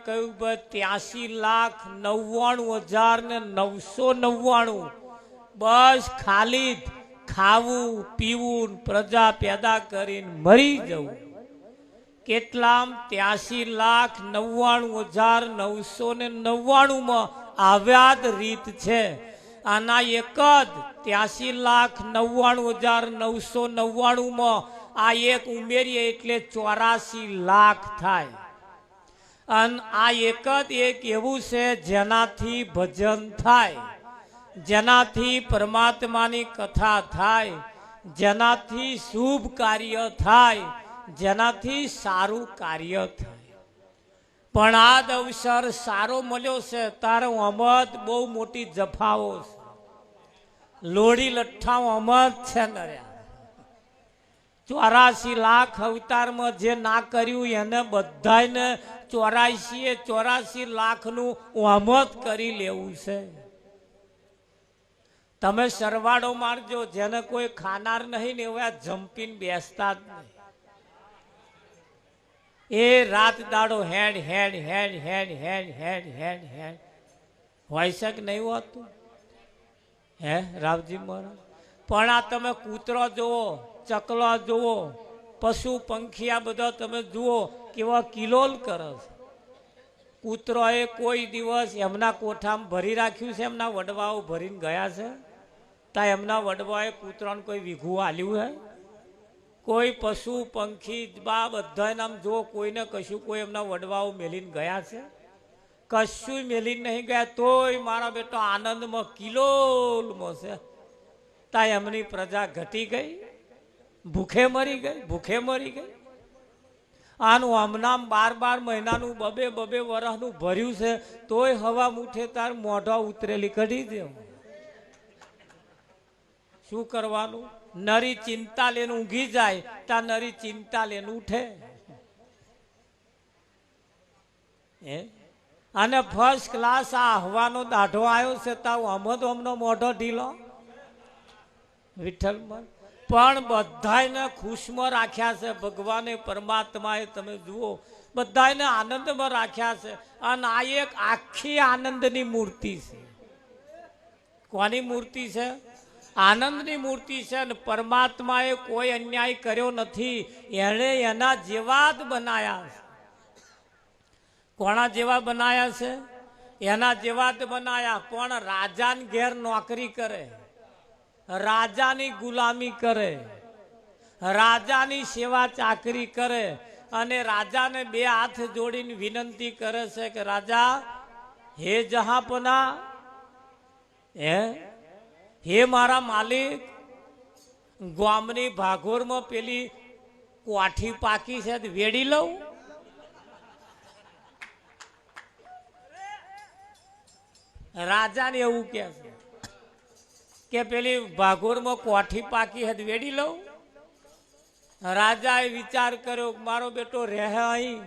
કહ્યું 83,99,999 બસ ખાલી ખાવું પીવું પ્રજા પેદા કરીને મરી જવું. કેટલામ 83,99,999 માં આવ્યા જ રીત છે. આના એક જ 83,99,999 માં આ એક ઉમેરીએ એટલે 84 લાખ થાય. અને આ એક જ એક એવું છે જેનાથી ભજન થાય, જેનાથી પરમાત્માની કથા થાય, જેનાથી શુભ કાર્ય થાય, જેનાથી સારું કાર્ય થાય. પણ આ જ અવસર સારો મળ્યો છે તારો અમદ બહુ મોટી જફાઓ છે. લોડી લઠ્ઠાઓ અમદ છે ને 84 લાખ અવતારમાં જે ના કર્યું એને બધાને 84 લાખનું અમદ કરી લેવું છે. તમે સરવાળો મારજો, જેને કોઈ ખાનાર નહીં ને એવા જંપીને બેસતા જ નહીં. એ રાત દાડો હેડ હેડ હેડ હેડ હેડ હેડ હેડ હેડ હોય છે કે નહીં હોતું હે રાવજી મહારાજ? પણ આ તમે કૂતરો જુઓ, ચકલો જુઓ, પશુ પંખી આ બધા તમે જુઓ કેવા કિલોલ કરે છે. કૂતરોએ કોઈ દિવસ એમના કોઠામાં ભરી રાખ્યું છે? એમના વડવાઓ ભરીને ગયા છે? તા એમના વડવાએ કૂતરાને કોઈ વીઘું આલ્યું હે? કોઈ પશુ પંખી બા બધા નામ જો કોઈને કશું કોઈ એમના વડવાઓ મેલીને ગયા છે? કશું મેલીને નહીં ગયા. તોય મારા બેટો આનંદમાં કિલોલમાં છે. તા એમની પ્રજા ઘટી ગઈ, ભૂખે મરી ગઈ, ભૂખે મરી ગઈ. આનું હમણાં 12 મહિનાનું 2 વર્ષનું ભર્યું છે તોય હવા મુઠે તાર મોઢા ઉતરેલી કઢી દે. શું કરવાનું? નરી ચિંતા લઈને ઊંઘી જાય તા નરી ચિંતા લઈને ઉઠે. અને ફર્સ્ટ ક્લાસ આ હવાનો દાઢો આવ્યો છે તાવ અમદ અમનો મોઢો ઢીલો વિઠ્ઠલમાં. પણ બધાને ખુશમાં રાખ્યા છે ભગવાને પરમાત્માએ. તમે જુઓ બધાને આનંદમાં રાખ્યા છે. અને આ એક આખી આનંદની મૂર્તિ છે. કોની મૂર્તિ છે? આનંદની મૂર્તિ છે. અને પરમાત્માએ કોઈ અન્યાય કર્યો નથી. એણે એના જેવા જ બનાયા છે. કોના જેવા બનાયા છે? એના જેવા જ બનાયા. પણ રાજાને ઘેર નોકરી કરે, રાજાની ગુલામી કરે, રાજાની સેવા ચાકરી કરે અને રાજાને 2 હાથ જોડીને વિનંતી કરે છે કે રાજા હે જહાંપના, હે મારા માલિક, ગામની ભાગોરમાં પેલી કોઠી પાકી છે વેડી લઉં? રાજાને એવું કે છે કે પેલી ભાગોરમાં કોઠી પાકી હદ વેડી લઉં? રાજાએ વિચાર કર્યો મારો બેટો રહે અહીં,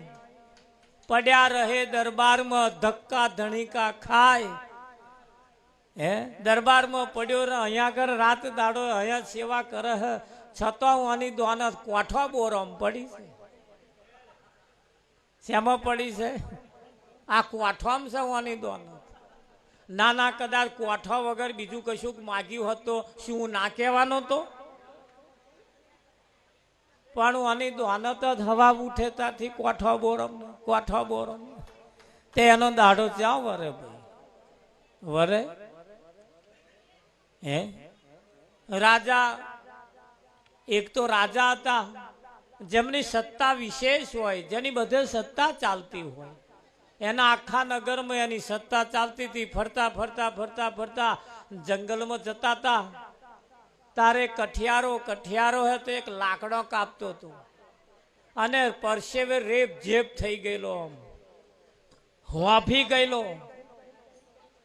પડ્યા રહે દરબારમાં, ધક્કા ધણીકા ખાય. દરબારમાં પડ્યો રહે, અહીંયા આગળ રાત દાડો અહીંયા સેવા કરે હે, છતાં હું આની દોનત કોઠો બોરમ પડી છે. શેમાં પડી છે? આ કોઠામાં છે આની દોનત. નાના કદાચ કોઠા વગર બીજું કશું માગ્યું હોત તો શું ના કહેવાનો તો? પણ આની દોનત જ હવા ઉઠે ત્યાંથી કોઠા બોરમ તે એનો દાડો ક્યાં વરે ભાઈ? વરે રાજા, એક તો રાજા હતા જેમની સત્તા વિશેષ હોય, જેની બધે સત્તા ચાલતી હોય. એના આખા નગરમાં એની સત્તા ચાલતી હતી. ફરતા ફરતા ફરતા ફરતા જંગલમાં જતા હતા. તારે કઠિયારો હે તો એક લાકડો કાપતો હતો અને પરસેવે રેપ જેપ થઈ ગયેલો, હોફી ગયેલો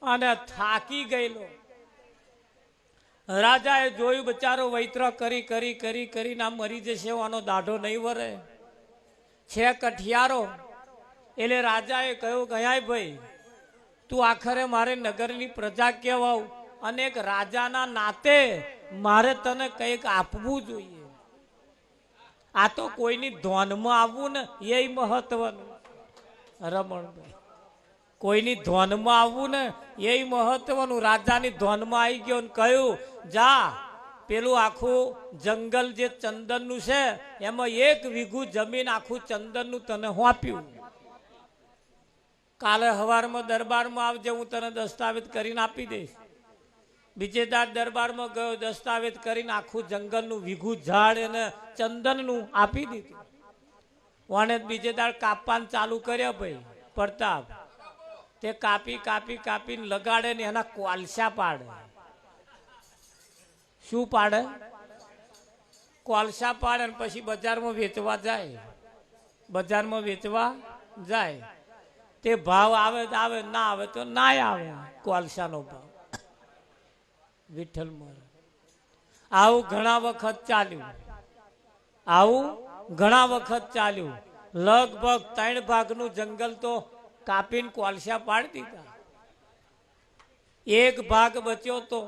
અને થાકી ગયેલો. રાજાએ જોયું બચારો વૈત્ર કરી કરી કરી કરીને આ મરી જશે, આનો દાઢો નહીં વરે છે કઠિયારો. એટલે રાજાએ કહ્યું ગયા ભાઈ તું આખરે મારે નગરની પ્રજા કહેવાવ અને એક રાજાના નાતે મારે તને કંઈક આપવું જોઈએ. આ તો કોઈની ધોનમાં આવવું ને એ મહત્વનું. રમણભાઈ કોઈની ધ્વનમાં આવવું ને એ મહત્વનું. રાજાની ધ્વનમાં આવી ગયો ને કહ્યું જા પેલું આખું જંગલ જે ચંદનનું છે એમાં 1 વીઘું જમીન આખું ચંદનનું તને સોંપ્યું. કાલે સવારમાં દરબારમાં આવજે, હું તને દસ્તાવેજ કરીને આપી દઈશ. બીજે દાડ દરબારમાં ગયો, દસ્તાવેજ કરીને આખું જંગલનું વીઘું ઝાડ એને ચંદનનું આપી દીધું. વાને બીજે દાડ કાપવાનું ચાલુ કર્યા ભાઈ પ્રતાપ. તે કાપી કાપી કાપીને લગાડે ને એના કોલસા પાડે. શું પાડે? કોલસા પાડે ને પછી બજારમાં વેચવા જાય. બજારમાં વેચવા જાય તે ભાવ આવે તો આવે, ના આવે તો ના આવે કોલસાનો ભાવ. વિઠ્ઠલ મહારાજ આવું ઘણા વખત ચાલ્યું. આવું ઘણા વખત ચાલ્યું. લગભગ 3 ભાગનું જંગલ તો કાપીને કોલસા પાડી દીધા. 1 ભાગ બચ્યો તો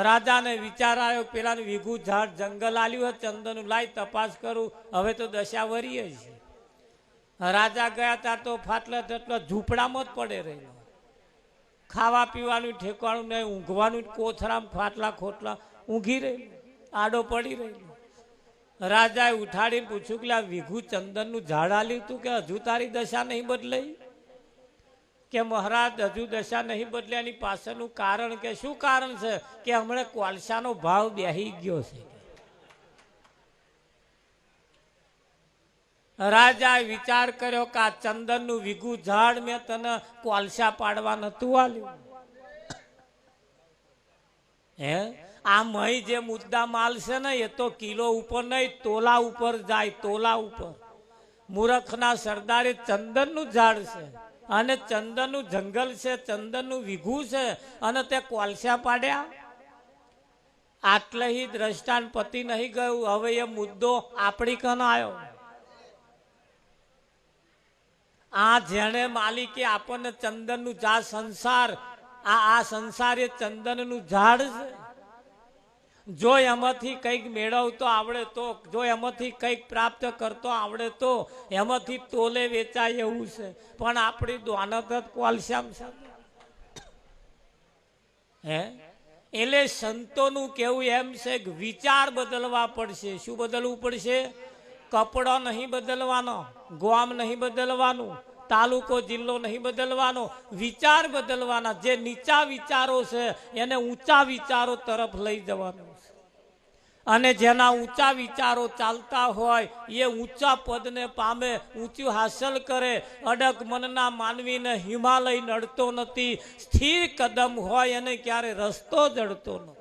રાજાને વિચાર આવ્યો પેલાનું વીઘું ઝાડ જંગલ આલ્યું હોય ચંદનનું, લાઈ તપાસ કરું, હવે તો દશા વરીએ છે. રાજા ગયા હતા તો ફાટલા થટલા ઝૂંપડામાં જ પડે રહેલો. ખાવા પીવાનું ઠેકાણું નહીં, ઊંઘવાનું કોથરામ ફાટલા ખોટલા ઊંઘી રહેલું, આડો પડી રહેલો. રાજાએ ઉઠાડીને પૂછ્યું કે આ વીઘું ચંદનનું ઝાડ આલ્યું તું કે હજુ તારી દશા નહીં બદલાઈ? કે મહારાજ હજુ દશા નહીં બદલ્યાની પાછળનું કારણ કે શું કારણ છે? કે હમણાં કોલસાનો ભાવ બેહી ગયો છે. રાજાએ વિચાર કર્યો કે આ ચંદનનું વીઘું ઝાડ મેં તને કોલસા પાડવા નતું આલ્યું. હે આ મહી જે મુદ્દા માલ છે ને એ તો કિલો ઉપર નહીં તોલા ઉપર જાય, તોલા ઉપર. મૂર્ખના સરદારે ચંદનનું ઝાડ છે અને ચંદનનું જંગલ છે, ચંદનનું વીઘું છે અને તે કોલસા પાડ્યા. આટલે ही દ્રષ્ટાંત પતિ નહીં ગયું. હવે એ મુદ્દો આપણી કન આવ્યો. આ જેણે માલિકે આપણને ચંદનનું ઝાડ સંસાર, આ સંસાર એ ચંદનનું ઝાડ છે. જો એમાંથી કંઈક મેળવતો આવડે તો, જો એમાંથી કંઈક પ્રાપ્ત કરતો આવડે તો એમાંથી તોલે વેચાય એવું છે. પણ આપણી દ્વાનત જ કોલસામ છે. હે એટલે સંતોનું કેવું એમ છે કે વિચાર બદલવા પડશે. શું બદલવું પડશે? કપડો નહીં બદલવાનો, ગામ નહીં બદલવાનું, તાલુકો જિલ્લો નહીં બદલવાનો, વિચાર બદલવાના. જે નીચા વિચારો છે એને ઊંચા વિચારો તરફ લઈ જવાનું છે. અને જેના ઊંચા વિચારો ચાલતા હોય એ ઊંચા પદને પામે, ઊંચું હાંસલ કરે. અડગ મનના માનવીને હિમાલય નડતો નથી, સ્થિર કદમ હોય એને ક્યારે રસ્તો જડતો નથી.